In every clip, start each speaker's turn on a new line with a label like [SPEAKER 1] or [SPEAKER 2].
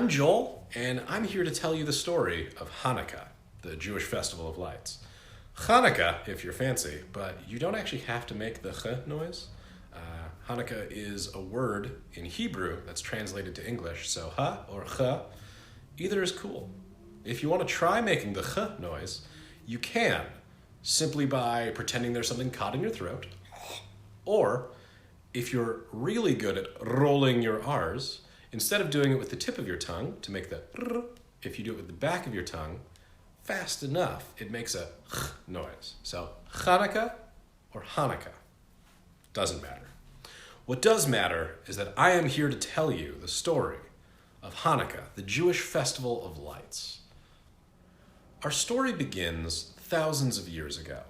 [SPEAKER 1] I'm Joel, and I'm here to tell you the story of Hanukkah, the Jewish festival of lights. Hanukkah, if you're fancy, but you don't actually have to make the ch noise. Hanukkah is a word in Hebrew that's translated to English, so ha or ch, either is cool. If you want to try making the ch noise, you can, simply by pretending there's something caught in your throat, or if you're really good at rolling your R's, instead of doing it with the tip of your tongue to make the r, if you do it with the back of your tongue, fast enough, it makes a ch noise. So Hanukkah or Hanukkah, doesn't matter. What does matter is that I am here to tell you the story of Hanukkah, the Jewish festival of lights. Our story begins thousands of years ago,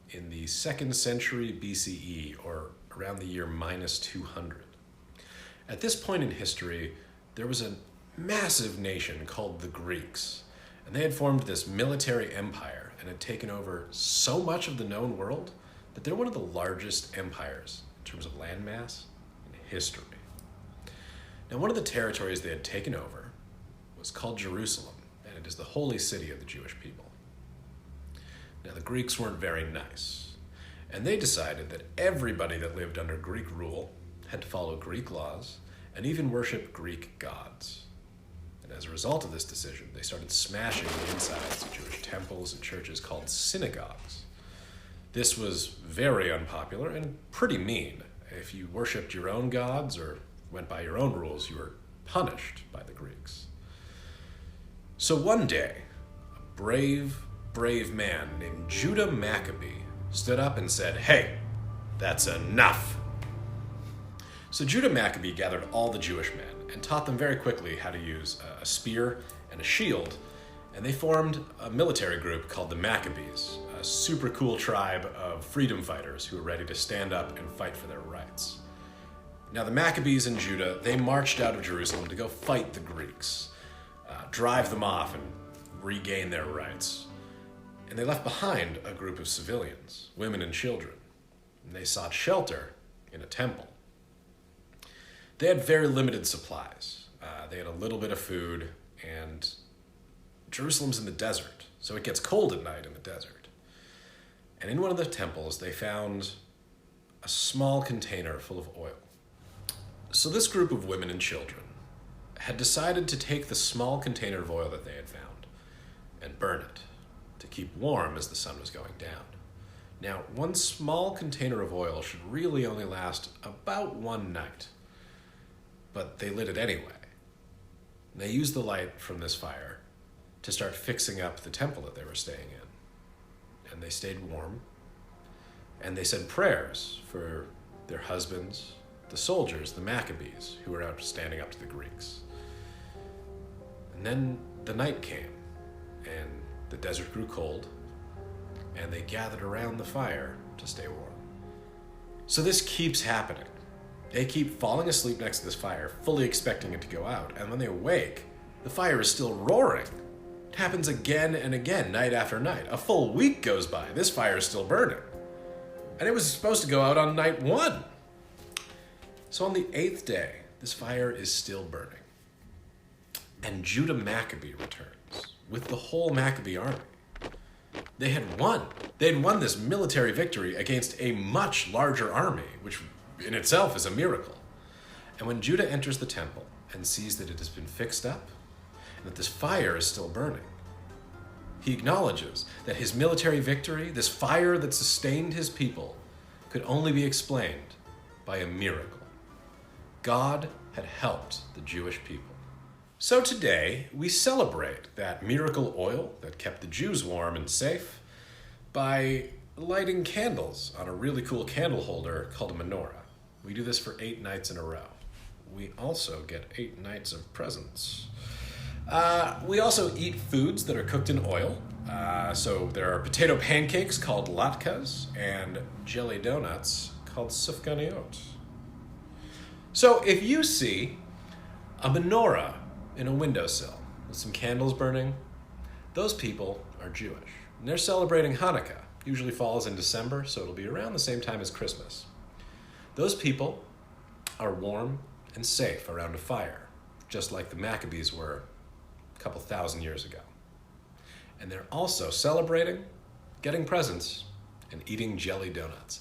[SPEAKER 1] in the 2nd century BCE, or around the year minus 200. At this point in history, there was a massive nation called the Greeks, and they had formed this military empire and had taken over so much of the known world that they're one of the largest empires in terms of landmass in history. Now, one of the territories they had taken over was called Jerusalem, and it is the holy city of the Jewish people. Now, the Greeks weren't very nice, and they decided that everybody that lived under Greek rule had to follow Greek laws and even worship Greek gods. And as a result of this decision, they started smashing the insides of Jewish temples and churches called synagogues. This was very unpopular and pretty mean. If you worshipped your own gods or went by your own rules, you were punished by the Greeks. So one day, a brave man named Judah Maccabee stood up and said, "Hey, that's enough." So Judah Maccabee gathered all the Jewish men and taught them very quickly how to use a spear and a shield, and they formed a military group called the Maccabees, a super cool tribe of freedom fighters who were ready to stand up and fight for their rights. Now the Maccabees in Judah, they marched out of Jerusalem to go fight the Greeks, drive them off and regain their rights. And they left behind a group of civilians, women and children, and they sought shelter in a temple. They had very limited supplies. They had a little bit of food, and Jerusalem's in the desert, so it gets cold at night in the desert. And in one of the temples, they found a small container full of oil. So this group of women and children had decided to take the small container of oil that they had found and burn it to keep warm as the sun was going down. Now, one small container of oil should really only last about one night, but they lit it anyway. They used the light from this fire to start fixing up the temple that they were staying in. And they stayed warm, and they said prayers for their husbands, the soldiers, the Maccabees, who were out standing up to the Greeks. And then the night came, and the desert grew cold, and they gathered around the fire to stay warm. So this keeps happening. They keep falling asleep next to this fire, fully expecting it to go out, and when they awake, the fire is still roaring. It happens again and again, night after night. A full week goes by, this fire is still burning. And it was supposed to go out on night 1. So on the 8th day, this fire is still burning. And Judah Maccabee returns with the whole Maccabee army. They had won. They had won this military victory against a much larger army, which in itself is a miracle. And when Judah enters the temple and sees that it has been fixed up and that this fire is still burning, he acknowledges that his military victory, this fire that sustained his people, could only be explained by a miracle. God had helped the Jewish people. So today, we celebrate that miracle oil that kept the Jews warm and safe by lighting candles on a really cool candle holder called a menorah. We do this for 8 nights in a row. We also get 8 nights of presents. We also eat foods that are cooked in oil. So there are potato pancakes called latkes and jelly donuts called sufganiyot. So if you see a menorah in a windowsill with some candles burning, those people are Jewish. And they're celebrating Hanukkah. Usually falls in December, so it'll be around the same time as Christmas. Those people are warm and safe around a fire, just like the Maccabees were a couple thousand years ago. And they're also celebrating, getting presents, and eating jelly donuts.